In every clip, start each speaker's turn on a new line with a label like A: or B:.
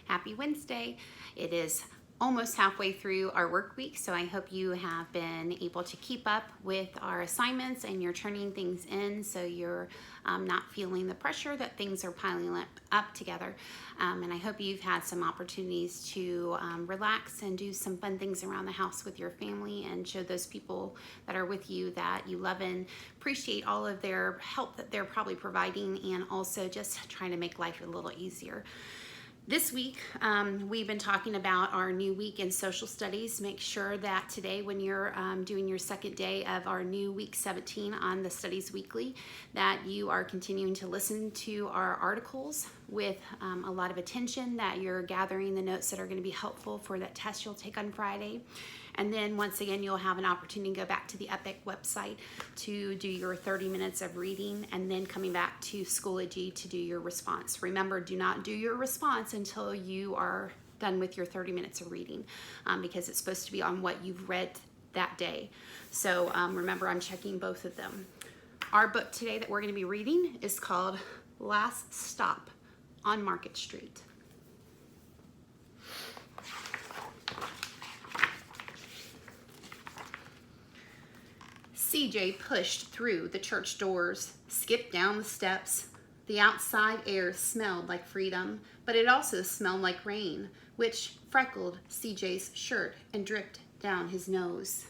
A: Happy Wednesday. It is almost halfway through our work week, so I hope you have been able to keep up with our assignments and you're turning things in so you're not feeling the pressure that things are piling up together. And I hope you've had some opportunities to relax and do some fun things around the house with your family and show those people that are with you that you love and appreciate all of their help that they're probably providing, and also just trying to make life a little easier. This week, we've been talking about our new week in social studies. Make sure that today, when you're doing your second day of our new week 17 on the Studies Weekly, that you are continuing to listen to our articles with a lot of attention, that you're gathering the notes that are going to be helpful for that test you'll take on Friday. And then once again, you'll have an opportunity to go back to the EPIC website to do your 30 minutes of reading, and then coming back to Schoology to do your response. Remember, do not do your response until you are done with your 30 minutes of reading, because it's supposed to be on what you've read that day. So remember, I'm checking both of them. Our book today that we're going to be reading is called Last Stop on Market Street. CJ pushed through the church doors, skipped down the steps. The outside air smelled like freedom, but it also smelled like rain, which freckled CJ's shirt and dripped down his nose.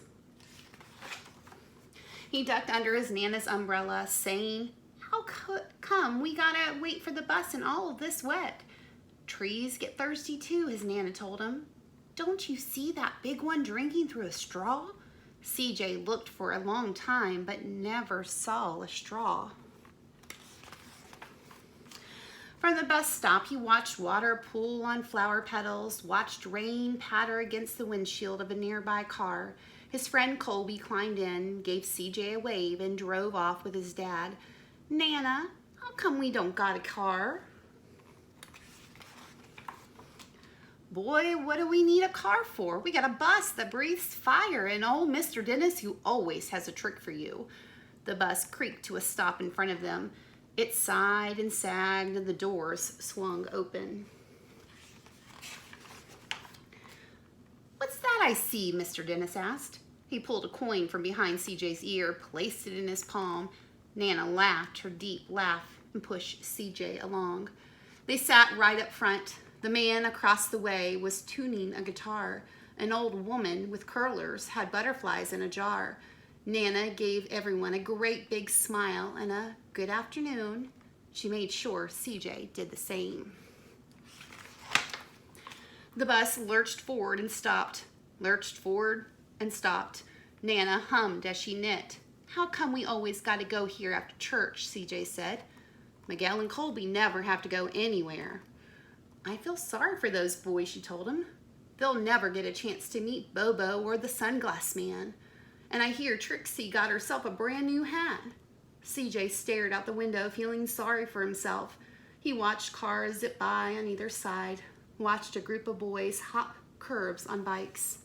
A: He ducked under his Nana's umbrella, saying, "How come we gotta wait for the bus in all of this wet?" "Trees get thirsty too," his Nana told him. "Don't you see that big one drinking through a straw?" CJ looked for a long time, but never saw a straw. From the bus stop, he watched water pool on flower petals, watched rain patter against the windshield of a nearby car. His friend Colby climbed in, gave CJ a wave, and drove off with his dad. "Nana, how come we don't got a car?" "Boy, what do we need a car for? We got a bus that breathes fire and old Mr. Dennis, who always has a trick for you." The bus creaked to a stop in front of them. It sighed and sagged, and the doors swung open. "What's that I see?" Mr. Dennis asked. He pulled a coin from behind CJ's ear, placed it in his palm. Nana laughed her deep laugh and pushed CJ along. They sat right up front. The man across the way was tuning a guitar. An old woman with curlers had butterflies in a jar. Nana gave everyone a great big smile and a good afternoon. She made sure CJ did the same. The bus lurched forward and stopped, lurched forward and stopped. Nana hummed as she knit. "How come we always got to go here after church?" CJ said. "Miguel and Colby never have to go anywhere." "I feel sorry for those boys," she told him. "They'll never get a chance to meet Bobo or the Sunglass Man. And I hear Trixie got herself a brand new hat." CJ stared out the window, feeling sorry for himself. He watched cars zip by on either side, watched a group of boys hop curbs on bikes.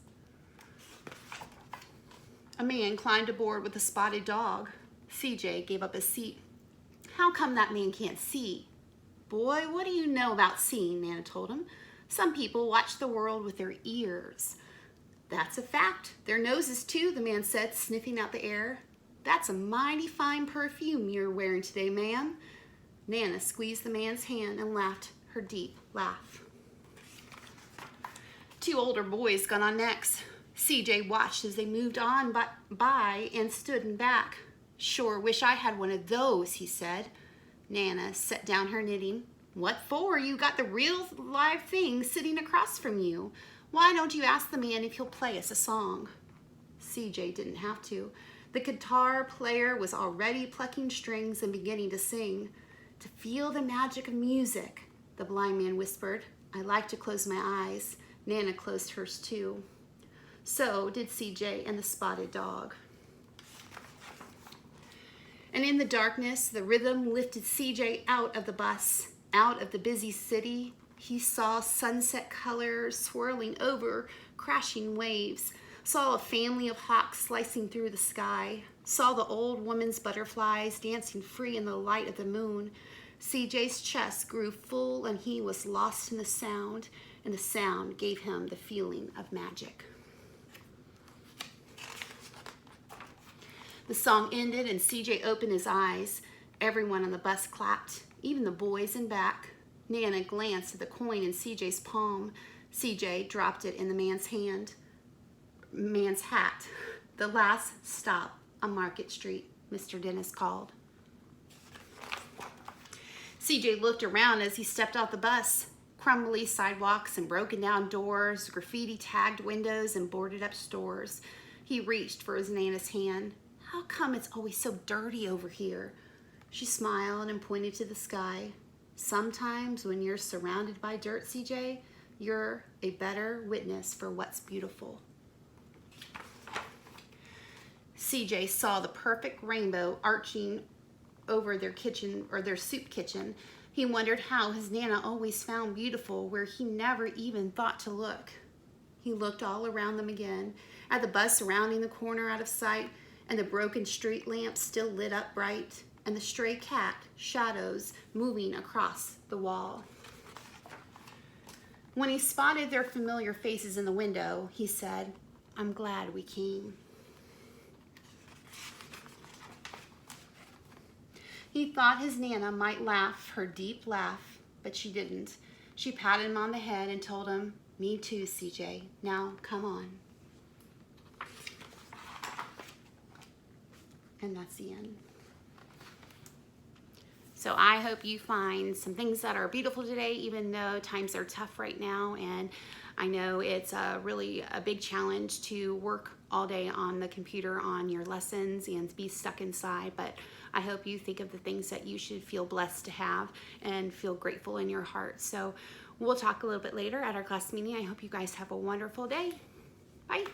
A: A man climbed aboard with a spotted dog. CJ gave up his seat. "How come that man can't see?" "Boy, what do you know about seeing?" Nana told him. "Some people watch the world with their ears." "That's a fact. Their noses too," the man said, sniffing out the air. "That's a mighty fine perfume you're wearing today, ma'am." Nana squeezed the man's hand and laughed her deep laugh. Two older boys got on next. CJ watched as they moved on by and stood in back. "Sure wish I had one of those," he said. Nana set down her knitting. "What for? You got the real live thing sitting across from you. Why don't you ask the man if he'll play us a song?" CJ didn't have to. The guitar player was already plucking strings and beginning to sing. "To feel the magic of music," the blind man whispered. "I like to close my eyes." Nana closed hers too. So did CJ and the spotted dog. And in the darkness, the rhythm lifted CJ out of the bus, out of the busy city. He saw sunset colors swirling over crashing waves, saw a family of hawks slicing through the sky, saw the old woman's butterflies dancing free in the light of the moon. CJ's chest grew full and he was lost in the sound, and the sound gave him the feeling of magic. The song ended and CJ opened his eyes. Everyone on the bus clapped, even the boys in back. Nana glanced at the coin in CJ's palm. CJ dropped it in the man's hat. The last stop on Market Street, Mr. Dennis called. CJ looked around as he stepped off the bus. Crumbly sidewalks and broken down doors, graffiti tagged windows and boarded up stores. He reached for his Nana's hand. How come it's always so dirty over here? She smiled and pointed to the sky. Sometimes when you're surrounded by dirt, CJ, you're a better witness for what's beautiful. CJ saw the perfect rainbow arching over their kitchen, or their soup kitchen. He wondered how his Nana always found beautiful where he never even thought to look. He looked all around them again, at the bus rounding the corner out of sight, and the broken street lamps still lit up bright, and the stray cat shadows moving across the wall. When he spotted their familiar faces in the window, he said, "I'm glad we came." He thought his Nana might laugh her deep laugh, but she didn't. She patted him on the head and told him, "Me too, CJ. Now, come on." And that's the end. So I hope you find some things that are beautiful today, even though times are tough right now. And I know it's really a big challenge to work all day on the computer on your lessons and be stuck inside. But I hope you think of the things that you should feel blessed to have and feel grateful in your heart. So we'll talk a little bit later at our class meeting. I hope you guys have a wonderful day. Bye.